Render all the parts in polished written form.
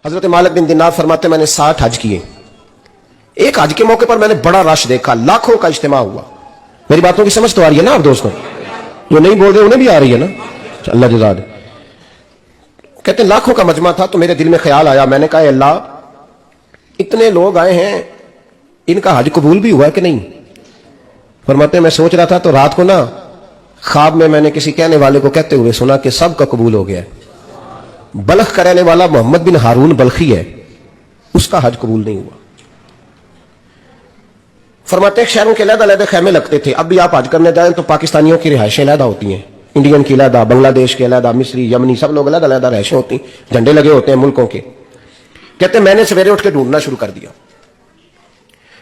हजरत मालिक बिन दिनार फरमाते मैंने 60 हज किए। एक हज के मौके पर मैंने बड़ा रश देखा, लाखों का इज्तिमा हुआ। मेरी बातों की समझ तो आ रही है ना आप दोस्तों? जो नहीं बोल रहे उन्हें भी आ रही है ना? अल्लाह जज़ा दे। कहते हैं लाखों का मजमा था, तो मेरे दिल में ख्याल आया, मैंने कहा अल्लाह इतने लोग आए हैं, इनका हज कबूल भी हुआ कि नहीं? फरमाते मैं सोच रहा था तो रात को ना ख्वाब में मैंने किसी कहने वाले को कहते हुए सुना कि सबका कबूल हो गया है। बल्ख का रहने वाला मोहम्मद बिन हारून बल्खी है, उसका हज कबूल नहीं हुआ। फरमाते शहरों के अलग-अलग खैमे लगते थे। अब भी आप हज करने जाएं तो पाकिस्तानियों की रिहायशें अलग होती हैं, इंडियन की अलग, बांग्लादेश के अलग, मिस्री, यमनी, सब लोग अलग अलग रिहायशें होती, झंडे लगे होते हैं मुल्कों के। कहते मैंने सवेरे उठ के ढूंढना शुरू कर दिया,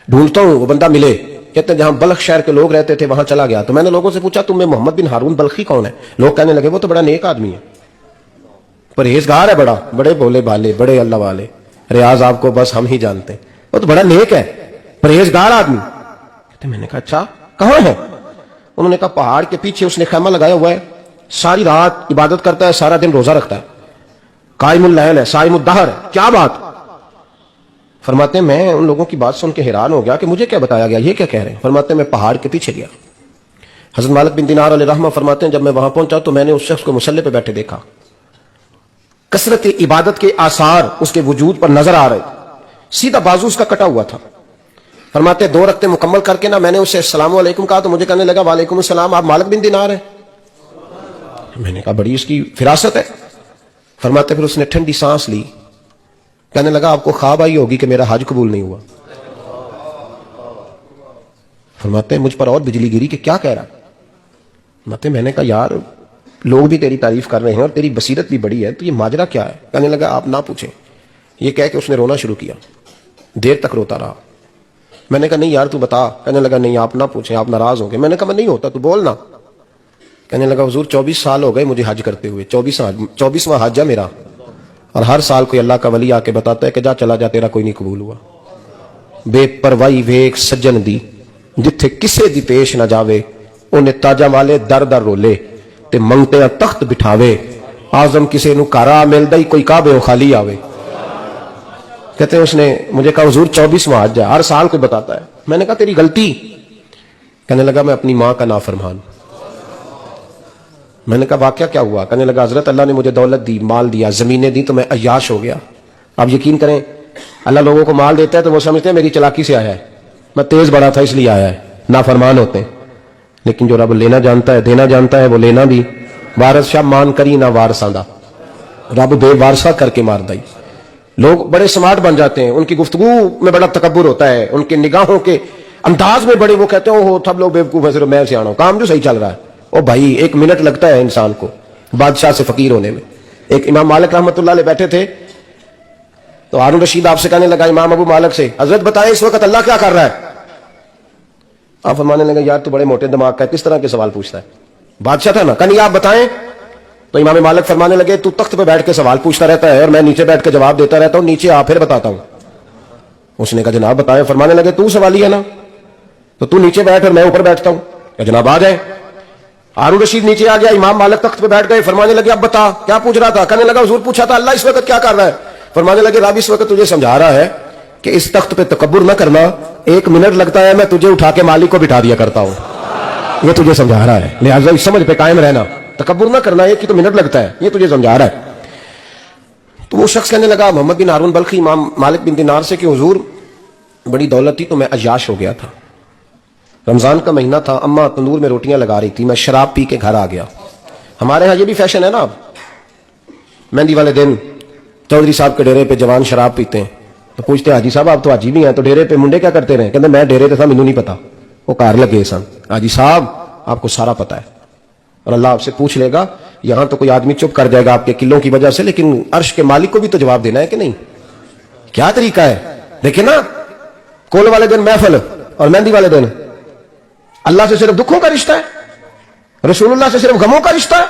ढूंढता हूं वो बंदा मिले। कहते जहां बल्ख शहर के लोग रहते थे वहां चला गया, तो मैंने लोगों से पूछा तुम्हें मोहम्मद बिन हारून बल्खी कौन है? लोग कहने लगे वो तो बड़ा नेक आदमी है, परहेजगार है, बड़े भोले भाले, बड़े अल्लाह वाले, रियाज आपको बस हम ही जानते हैं, वो तो बड़ा नेक है, परहेजगार आदमी। कहते मैंने कहा अच्छा कहां है? उन्होंने कहा पहाड़ के पीछे उसने खैमा लगाया हुआ है, सारी रात इबादत करता है, सारा दिन रोजा रखता है, कायमुल लैल है, साइमुद दहर है। क्या बात? फरमाते मैं उन लोगों की बात सुन के हैरान हो गया कि मुझे क्या बताया गया, ये क्या कह रहे हैं? फरमाते मैं पहाड़ के पीछे गया। हजरत मालिक बिन दिनार अलैहि फरमाते हैं जब मैं वहां पहुंचा तो मैंने उस शख्स को मुसल्ले पे बैठे देखा, कसरत इबादत के आसार उसके वजूद पर नजर आ रहे, सीधा बाजू उसका कटा हुआ था। फरमाते 2 रकते मुकम्मल करके ना मैंने उससे अस्सलाम वालेकुम कहा तो मुझे कहने लगा वालेकुम अस्सलाम, आप मालिक बिन दिनार है? मैंने कहा बड़ी इसकी फिरासत है। फरमाते फिर उसने ठंडी सांस ली, कहने लगा आपको ख्वाब आई होगी कि मेरा हज कबूल नहीं हुआ। फरमाते मुझ पर और बिजली गिरी कि क्या कह रहा? फरमाते मैंने कहा यार लोग भी तेरी तारीफ कर रहे हैं और तेरी बसीरत भी बड़ी है, तो ये माजरा क्या है? कहने लगा आप ना पूछें। ये कह के उसने रोना शुरू किया, देर तक रोता रहा। मैंने कहा नहीं यार तू बता। कहने लगा नहीं आप ना पूछें, आप नाराज होंगे। मैंने कहा मैं नहीं होता, तू बोल ना। कहने लगा हुजूर 24 साल हो गए मुझे हज करते हुए, 24वां हज है मेरा, और हर साल कोई अल्लाह का वली आके बताता है कि जा चला जा तेरा कोई नहीं कबूल हुआ। बेपरवाही वेख सज्जन दी, जिथे किसे दी पेश ना जावे, उन्हें ताजा वाले दर दर रोले ते मंगते तख्त बिठावे, आजम किसे नु कारा मिलदा ही कोई काबे खाली आवे। कहते हैं उसने मुझे कहा हुजूर 24वां हज है, हर साल कोई बताता है। मैंने कहा तेरी गलती। कहने लगा मैं अपनी मां का नाफरमान। मैंने कहा वाकया क्या हुआ? कहने लगा हजरत अल्लाह ने मुझे दौलत दी, माल दिया, जमीनें दी, तो मैं अय्याश हो गया। आप यकीन करें अल्लाह लोगों को माल देता है तो वो समझते हैं मेरी चालाकी से आया है, मैं तेज बड़ा था इसलिए आया है, नाफरमान होते हैं। लेकिन जो रब लेना जानता है, देना जानता है, वो लेना भी। वारस शाह मान करी ना वारसा दा, रब बेवारसा करके मार दाई। लोग बड़े स्मार्ट बन जाते हैं, उनकी गुफ्तगू में बड़ा तकब्बुर होता है, उनके निगाहों के अंदाज में बड़े वो कहते हैं ओहो सब लोग बेवकूफ है, सिर्फ मैं सियाना हूं, काम जो सही चल रहा है। ओ भाई 1 मिनट लगता है इंसान को बादशाह से फकीर होने में। एक इमाम मालिक रहमतुल्लाह अलैह बैठे थे, तो हारून रशीद आपसे कहने लगा इमाम अबू मालिक से, हजरत बताए इस वक्त अल्लाह क्या कर रहा है? आप फरमाने लगे यार तू बड़े मोटे दिमाग का, किस तरह के सवाल पूछता है? बादशाह था ना, कहीं आप बताएं। तो इमाम मालिक फरमाने लगे तू तख्त पे बैठ के सवाल पूछता रहता है और मैं नीचे बैठ के जवाब देता रहता हूं, नीचे आ फिर बताता हूं। उसने कहा जनाब बताएं। फरमाने लगे तू सवाली है ना, तो तू नीचे बैठ और मैं ऊपर बैठता हूं। जनाब आ जाए। हारून रशीद नीचे आ गया, इमाम मालिक तख्त पे बैठ गए। फरमाने लगे अब बता क्या पूछ रहा था? कहने लगा हुजूर पूछा था अल्लाह इस वक्त क्या कर रहा है? फरमाने लगे रब इस वक्त तुझे समझा रहा है कि इस तख्त पे तकब्बुर न करना, 1 मिनट लगता है मैं तुझे उठा के मालिक को बिठा दिया करता हूं, ये तुझे समझा रहा है, लिहाजा इस समझ पे कायम रहना, तकब्बुर न करना, एक ही तो मिनट लगता है, ये तुझे समझा रहा है। तो वो शख्स कहने लगा मोहम्मद बिन हारून बल्खी इमाम मालिक बिन दिनार से कि हुजूर बड़ी दौलत थी तो मैं अय्याश हो गया था, रमजान का महीना था, अम्मा तंदूर में रोटियां लगा रही थी, मैं शराब पी के घर आ गया। हमारे यहाँ ये भी फैशन है ना, मेहंदी वाले दिन चौधरी साहब के डेरे पे जवान शराब पीते हैं, तो पूछते हाजी साहब आप तो हाजी भी हैं, तो डेरे पे मुंडे क्या करते रहे? कहते मैं डेरे था मैनू नहीं पता, वो कार लगे सन। हाजी साहब आपको सारा पता है, और अल्लाह आपसे पूछ लेगा। यहां तो कोई आदमी चुप कर जाएगा आपके किलों की वजह से, लेकिन अर्श के मालिक को भी तो जवाब देना है कि नहीं? क्या तरीका है? देखिए ना, कोल वाले दिन महफिल और मेहंदी वाले दिन अल्लाह से सिर्फ दुखों का रिश्ता है, रसूलुल्लाह से सिर्फ गमों का रिश्ता है।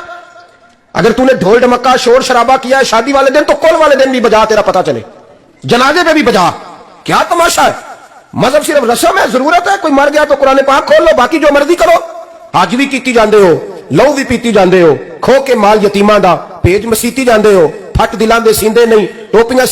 अगर तूने ढोल ढमक्का शोर शराबा किया है शादी वाले दिन, तो कोल वाले दिन भी बजा, तेरा पता चले, जनाजे पे भी बजा। क्या तमाशा है? मजहब सिर्फ रस्म है, जरूरत है, कोई मर गया तो कुरान पाक खोल लो, बाकी जो मर्जी करो। हज भी कीती जांदे हो, लहू भी पीती जांदे हो, खो के माल यतीमां दा भेज मसीती जांदे हो, फट दिलां दे सींदे नहीं, टोपियां